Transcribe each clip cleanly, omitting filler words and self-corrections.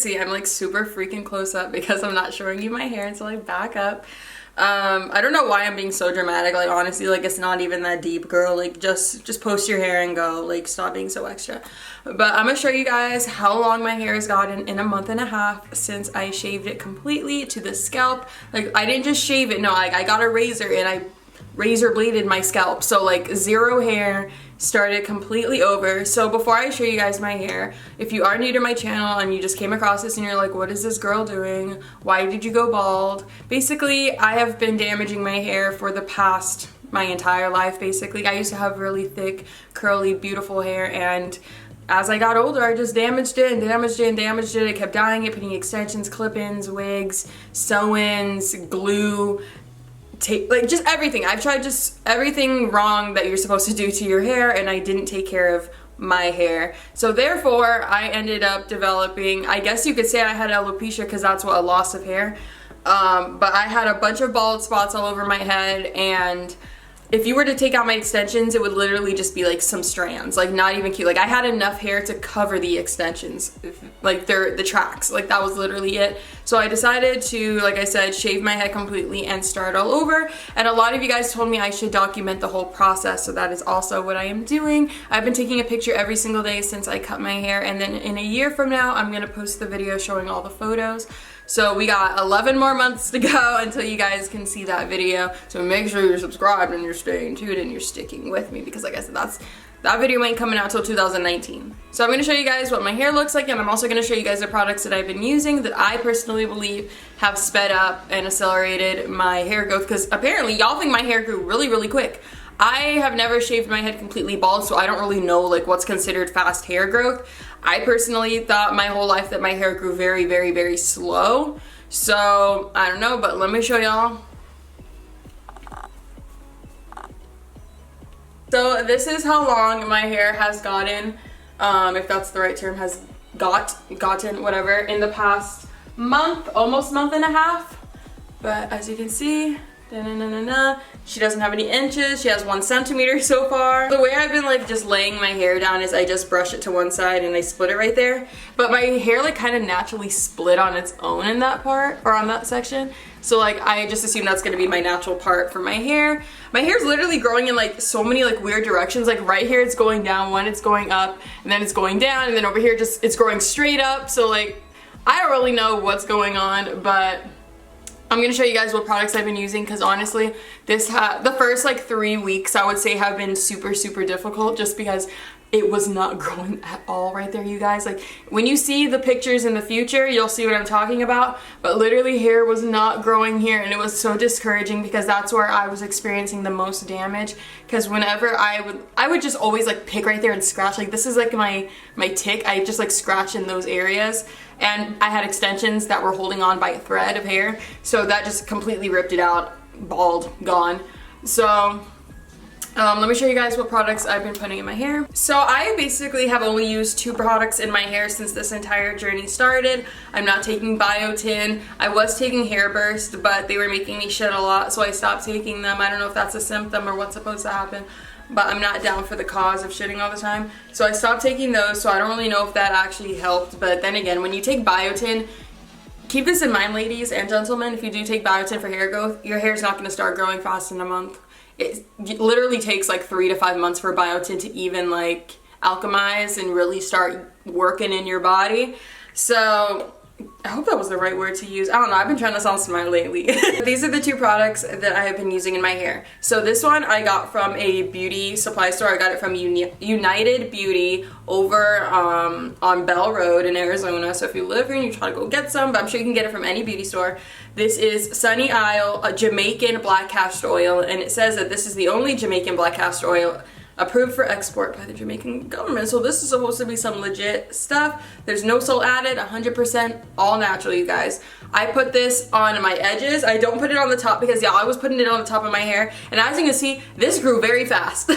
see, I'm like super freaking close up because I'm not showing you my hair until I back up. I don't know why I'm being so dramatic. Like, honestly, like, it's not even that deep, girl. Like, just post your hair and go. Like, stop being so extra. But I'm gonna show you guys how long my hair has gotten in a month and a half since I shaved it completely to the scalp. Like, I didn't just shave it. No, like, I got a razor and I razor bladed my scalp. So, like, zero hair. Started completely over. So before I show you guys my hair, if you are new to my channel and you just came across this and you're like, what is this girl doing? Why did you go bald? Basically, I have been damaging my hair for the past my entire life, basically. I used to have really thick, curly, beautiful hair, and as I got older, I just damaged it and damaged it and damaged it. I kept dyeing it, putting extensions, clip-ins, wigs, sew-ins, glue, tape, like just everything. I've tried just everything wrong that you're supposed to do to your hair, and I didn't take care of my hair. So therefore, I ended up developing, I guess you could say I had alopecia, because that's what a loss of hair. But I had a bunch of bald spots all over my head, and if you were to take out my extensions, it would literally just be like some strands, like not even cute. Like, I had enough hair to cover the extensions, like the tracks, like that was literally it. So I decided to, like I said, shave my head completely and start all over. And a lot of you guys told me I should document the whole process, so that is also what I am doing. I've been taking a picture every single day since I cut my hair, and then in a year from now, I'm gonna post the video showing all the photos. So we got 11 more months to go until you guys can see that video. So make sure you're subscribed and you're staying tuned and you're sticking with me, because like I said, that video ain't coming out till 2019. So I'm gonna show you guys what my hair looks like, and I'm also gonna show you guys the products that I've been using that I personally believe have sped up and accelerated my hair growth, because apparently y'all think my hair grew really, really quick. I have never shaved my head completely bald, so I don't really know like what's considered fast hair growth. I personally thought my whole life that my hair grew very, very, very slow. So I don't know, but let me show y'all. So this is how long my hair has gotten, if that's the right term, has gotten, whatever, in the past month, almost month and a half. But as you can see, she doesn't have any inches. She has 1 centimeter so far. The way I've been like just laying my hair down is I just brush it to one side and I split it right there. But my hair like kind of naturally split on its own in that part, or on that section. So like I just assume that's gonna be my natural part for my hair. My hair's literally growing in like so many like weird directions. Like right here it's going down, one it's going up, and then it's going down, and then over here just it's growing straight up. So like I don't really know what's going on, but I'm gonna show you guys what products I've been using, because honestly, the first like 3 weeks I would say have been super, super difficult, just because it was not growing at all right there, you guys. Like when you see the pictures in the future, you'll see what I'm talking about, but literally hair was not growing here, and it was so discouraging because that's where I was experiencing the most damage. Because whenever I would just always like pick right there and scratch. Like this is like my tick. I just like scratch in those areas. And I had extensions that were holding on by a thread of hair, so that just completely ripped it out, bald, gone. So let me show you guys what products I've been putting in my hair. So I basically have only used 2 products in my hair since this entire journey started. I'm not taking biotin. I was taking Hair Burst, but they were making me shed a lot, so I stopped taking them. I don't know if that's a symptom or what's supposed to happen, but I'm not down for the cause of shitting all the time. So I stopped taking those, so I don't really know if that actually helped. But then again, when you take biotin, keep this in mind, ladies and gentlemen, if you do take biotin for hair growth, your hair's not gonna start growing fast in a month. It literally takes like 3 to 5 months for biotin to even like alchemize and really start working in your body. So I hope that was the right word to use. I don't know, I've been trying to sound smart lately. These are the 2 products that I have been using in my hair. So this one I got from a beauty supply store. I got it from United Beauty over on Bell Road in Arizona. So if you live here and you try to go get some, but I'm sure you can get it from any beauty store. This is Sunny Isle, a Jamaican black castor oil, and it says that this is the only Jamaican black castor oil approved for export by the Jamaican government. So this is supposed to be some legit stuff. There's no salt added, 100% all natural, you guys. I put this on my edges. I don't put it on the top because yeah, I was putting it on the top of my hair, and as you can see, this grew very fast.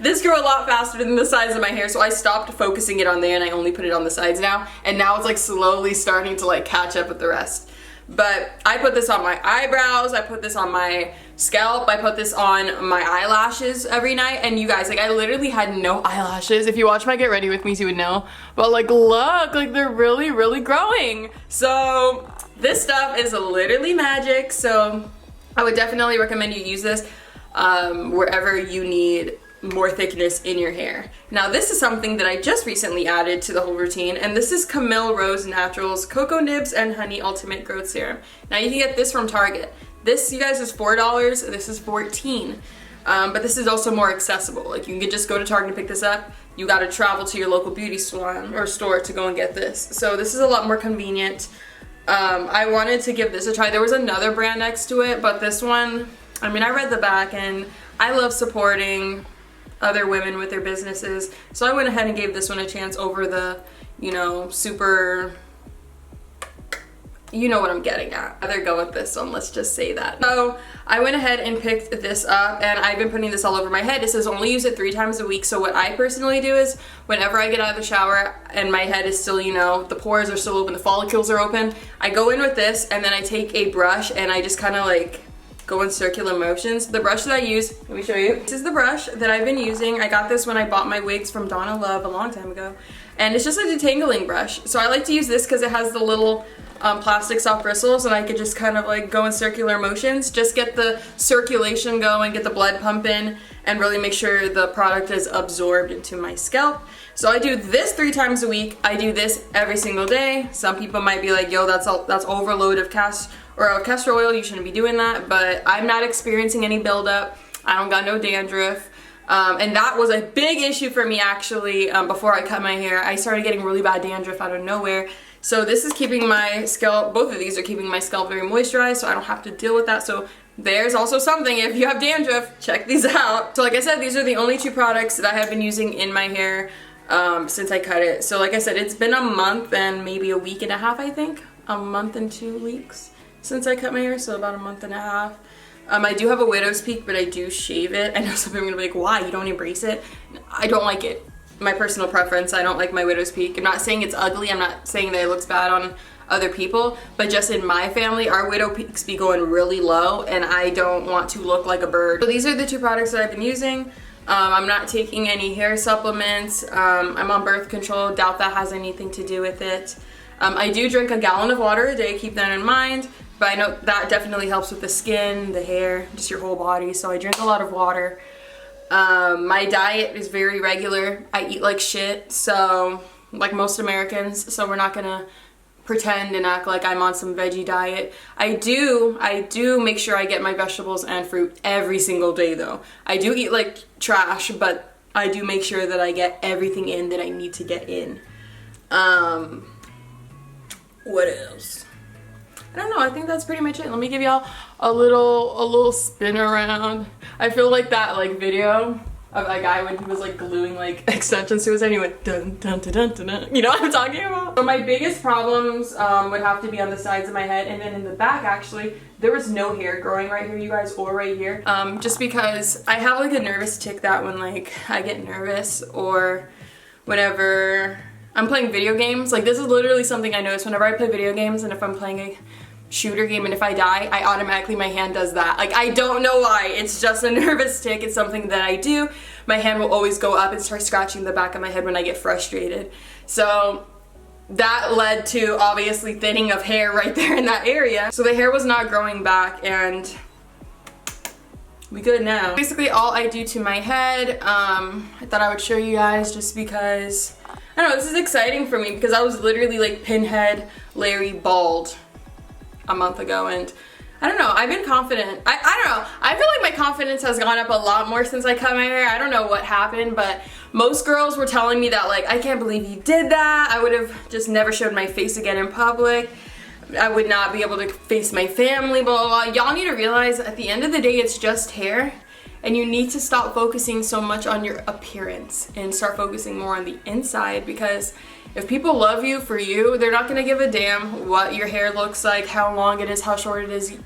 This grew a lot faster than the sides of my hair, so I stopped focusing it on there and I only put it on the sides now, and now it's like slowly starting to like catch up with the rest. but I put this on my eyebrows, I put this on my scalp, I put this on my eyelashes every night, and you guys, like, I literally had no eyelashes. If you watch my Get Ready With Me, you would know, but like, look, like, they're really, really growing. So this stuff is literally magic, so I would definitely recommend you use this wherever you need more thickness in your hair. Now this is something that I just recently added to the whole routine, and this is Camille Rose Naturals Cocoa Nibs and Honey Ultimate Growth Serum. Now you can get this from Target. This, you guys, is $4, this is $14. But this is also more accessible. Like, you can just go to Target and pick this up. You gotta travel to your local beauty salon or store to go and get this. So this is a lot more convenient. I wanted to give this a try. There was another brand next to it, but this one, I mean, I read the back and I love supporting other women with their businesses, so I went ahead and gave this one a chance over the, you know, super, you know what I'm getting at. I'd rather go with this one, let's just say that. So I went ahead and picked this up, and I've been putting this all over my head. It says only use it 3 times a week, so what I personally do is whenever I get out of the shower and my head is still, you know, the pores are still open, the follicles are open, I go in with this and then I take a brush and I just kind of like go in circular motions. The brush that I use, let me show you. This is the brush that I've been using. I got this when I bought my wigs from Donna Love a long time ago. And it's just a detangling brush. So I like to use this because it has the little plastic soft bristles, and I could just kind of like go in circular motions, just get the circulation going, get the blood pumping, and really make sure the product is absorbed into my scalp. So I do this 3 times a week. I do this every single day. Some people might be like, yo, that's overload of castor oil, you shouldn't be doing that, but I'm not experiencing any buildup. I don't got no dandruff. And that was a big issue for me actually before I cut my hair. I started getting really bad dandruff out of nowhere. So this is keeping my scalp, both of these are keeping my scalp very moisturized, so I don't have to deal with that. So there's also something, if you have dandruff, check these out. So like I said, these are the only 2 products that I have been using in my hair since I cut it. So like I said, it's been a month and maybe a week and a half, I think. A month and 2 weeks since I cut my hair, so about a month and a half. I do have a widow's peak, but I do shave it. I know some people are gonna be like, why? You don't embrace it? I don't like it. My personal preference, I don't like my widow's peak. I'm not saying it's ugly, I'm not saying that it looks bad on other people, but just in my family, our widow peaks be going really low, and I don't want to look like a bird. So these are the 2 products that I've been using. I'm not taking any hair supplements. I'm on birth control, doubt that has anything to do with it. I do drink a gallon of water a day, keep that in mind, but I know that definitely helps with the skin, the hair, just your whole body, so I drink a lot of water. My diet is very regular. I eat like shit, so like most Americans, so we're not gonna pretend and act like I'm on some veggie diet. I do make sure I get my vegetables and fruit every single day though. I do eat like trash, but I do make sure that I get everything in that I need to get in. What else? I don't know, I think that's pretty much it. Let me give y'all a little spin around. I feel like that like video of a guy when he was like gluing like extensions to his head and he went dun dun dun dun dun dun. You know what I'm talking about? So my biggest problems would have to be on the sides of my head, and then in the back actually, there was no hair growing right here, you guys, or right here. Just because I have like a nervous tick that when like I get nervous or whenever I'm playing video games, like this is literally something I notice whenever I play video games, and if I'm playing a shooter game and if I die, I automatically, my hand does that. Like, I don't know why, it's just a nervous tick, it's something that I do. My hand will always go up and start scratching the back of my head when I get frustrated. So that led to obviously thinning of hair right there in that area. So the hair was not growing back, and we good now. Basically all I do to my head, I thought I would show you guys just because, I don't know, this is exciting for me because I was literally like Pinhead Larry bald a month ago, and I don't know, I've been confident. I don't know, I feel like my confidence has gone up a lot more since I cut my hair. I don't know what happened, but most girls were telling me that like, I can't believe you did that. I would have just never showed my face again in public. I would not be able to face my family, blah, blah, blah. Y'all need to realize at the end of the day, it's just hair, and you need to stop focusing so much on your appearance and start focusing more on the inside, because if people love you for you, they're not gonna give a damn what your hair looks like, how long it is, how short it is,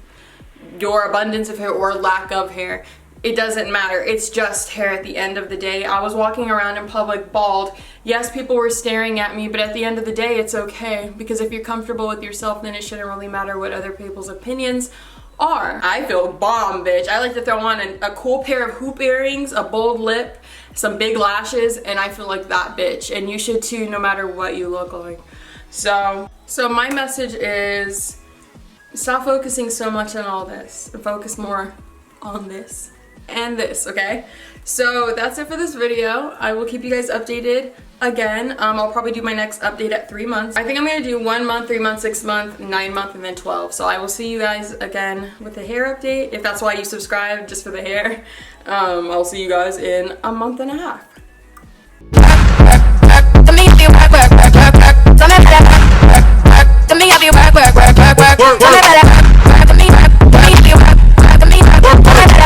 your abundance of hair or lack of hair. it doesn't matter. It's just hair at the end of the day. I was walking around in public bald. Yes, people were staring at me, but at the end of the day, it's okay. Because if you're comfortable with yourself, then it shouldn't really matter what other people's opinions are. I feel bomb, bitch. I like to throw on a cool pair of hoop earrings, a bold lip, some big lashes, and I feel like that bitch. And you should too, no matter what you look like. So my message is, stop focusing so much on all this and focus more on this and this, okay? So that's it for this video. I will keep you guys updated again. I'll probably do my next update at 3 months. I think I'm gonna do 1 month, 3 months, 6 month, 9 month, and then 12. So I will see you guys again with a hair update. If that's why you subscribe, just for the hair. I'll see you guys in a month and a half. Work.